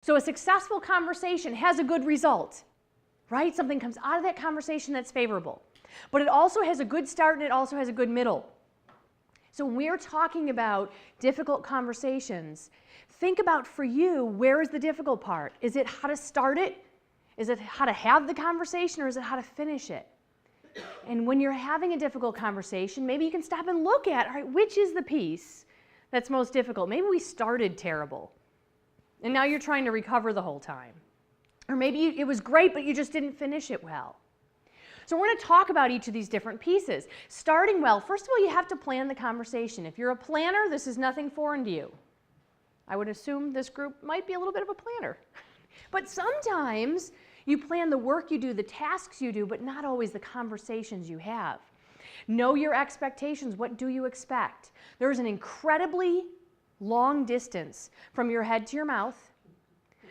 So a successful conversation has a good result, right? Something comes out of that conversation that's favorable. But it also has a good start and it also has a good middle. So when we're talking about difficult conversations, think about for you, where is the difficult part? Is it how to start it? Is it how to have the conversation, or is it how to finish it? And when you're having a difficult conversation, maybe you can stop and look at, all right, which is the piece that's most difficult? Maybe we started terrible, and now you're trying to recover the whole time. Or maybe it was great, but you just didn't finish it well. So we're going to talk about each of these different pieces. Starting well, first of all, you have to plan the conversation. If you're a planner, this is nothing foreign to you. I would assume this group might be a little bit of a planner. But sometimes you plan the work you do, the tasks you do, but not always the conversations you have. Know your expectations. What do you expect? There's an incredibly long distance from your head to your mouth,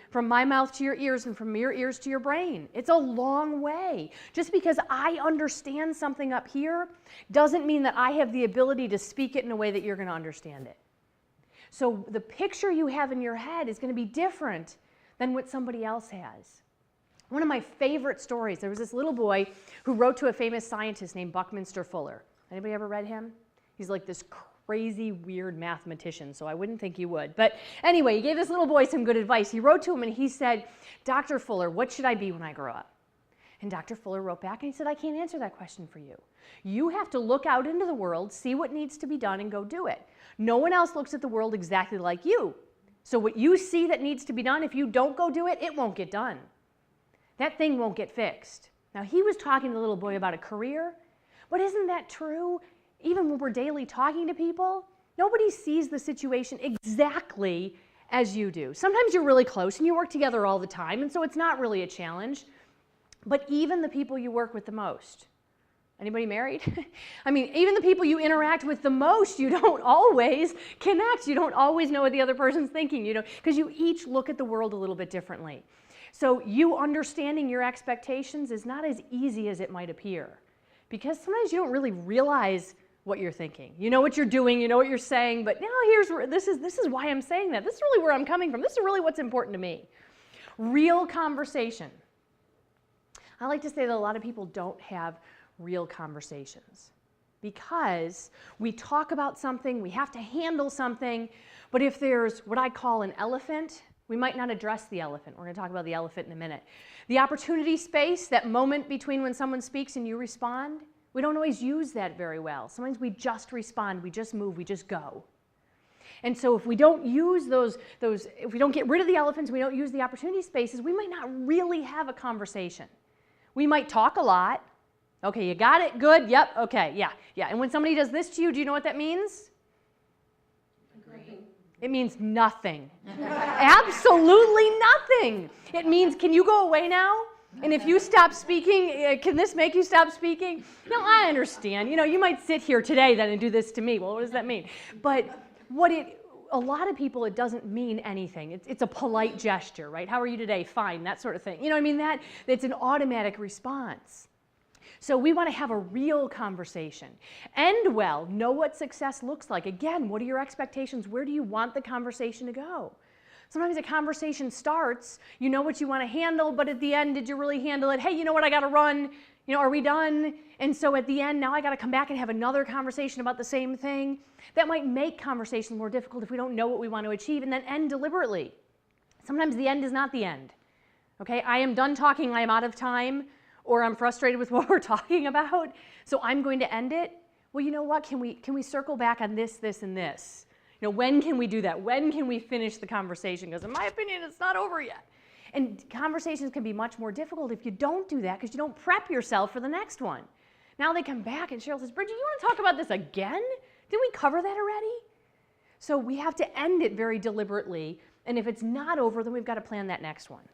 from my mouth to your ears, and from your ears to your brain. It's a long way. Just because I understand something up here doesn't mean that I have the ability to speak it in a way that you're going to understand it. So the picture you have in your head is going to be different than what somebody else has. One of my favorite stories, there was this little boy who wrote to a famous scientist named Buckminster Fuller. Anybody ever read him? He's like this crazy, weird mathematician, so I wouldn't think you would. But anyway, he gave this little boy some good advice. He wrote to him and he said, "Dr. Fuller, what should I be when I grow up?" And Dr. Fuller wrote back and he said, "I can't answer that question for you. You have to look out into the world, see what needs to be done, and go do it. No one else looks at the world exactly like you. So what you see that needs to be done, if you don't go do it, it won't get done. That thing won't get fixed." Now, he was talking to the little boy about a career, but isn't that true? Even when we're daily talking to people, nobody sees the situation exactly as you do. Sometimes you're really close and you work together all the time, and so it's not really a challenge. But even the people you work with the most, anybody married? I mean, even the people you interact with the most, you don't always connect. You don't always know what the other person's thinking, because you each look at the world a little bit differently. So you understanding your expectations is not as easy as it might appear, because sometimes you don't really realize what you're thinking. You know what you're doing, you know what you're saying, but now this is why I'm saying that. This is really where I'm coming from. This is really what's important to me. Real conversation. I like to say that a lot of people don't have real conversations because we talk about something, we have to handle something, but if there's what I call an elephant, we might not address the elephant. We're going to talk about the elephant in a minute. The opportunity space, that moment between when someone speaks and you respond, we don't always use that very well. Sometimes we just respond, we just move, we just go. And so if we don't use if we don't get rid of the elephants, we don't use the opportunity spaces, we might not really have a conversation. We might talk a lot. Okay, you got it? Good? Yep, okay, yeah. And when somebody does this to you, do you know what that means? Agree. It means nothing. Absolutely nothing. It means, can you go away now? And if you stop speaking, can this make you stop speaking? No, I understand. You might sit here today then and do this to me. Well, what does that mean? But a lot of people, it doesn't mean anything. It's a polite gesture, right? How are you today? Fine, that sort of thing. You know what I mean? It's an automatic response. So we want to have a real conversation. End well. Know what success looks like. Again, what are your expectations? Where do you want the conversation to go? Sometimes a conversation starts, you know what you want to handle, but at the end, did you really handle it? Hey, you know what? I got to run. Are we done? And so at the end, now I got to come back and have another conversation about the same thing. That might make conversations more difficult if we don't know what we want to achieve, and then end deliberately. Sometimes the end is not the end. Okay, I am done talking, I am out of time, or I'm frustrated with what we're talking about, so I'm going to end it. Well, you know what? Can we circle back on this, and this? When can we do that? When can we finish the conversation? Because in my opinion, it's not over yet. And conversations can be much more difficult if you don't do that, because you don't prep yourself for the next one. Now they come back and Cheryl says, "Bridget, you want to talk about this again? Didn't we cover that already?" So we have to end it very deliberately, and if it's not over, then we've got to plan that next one.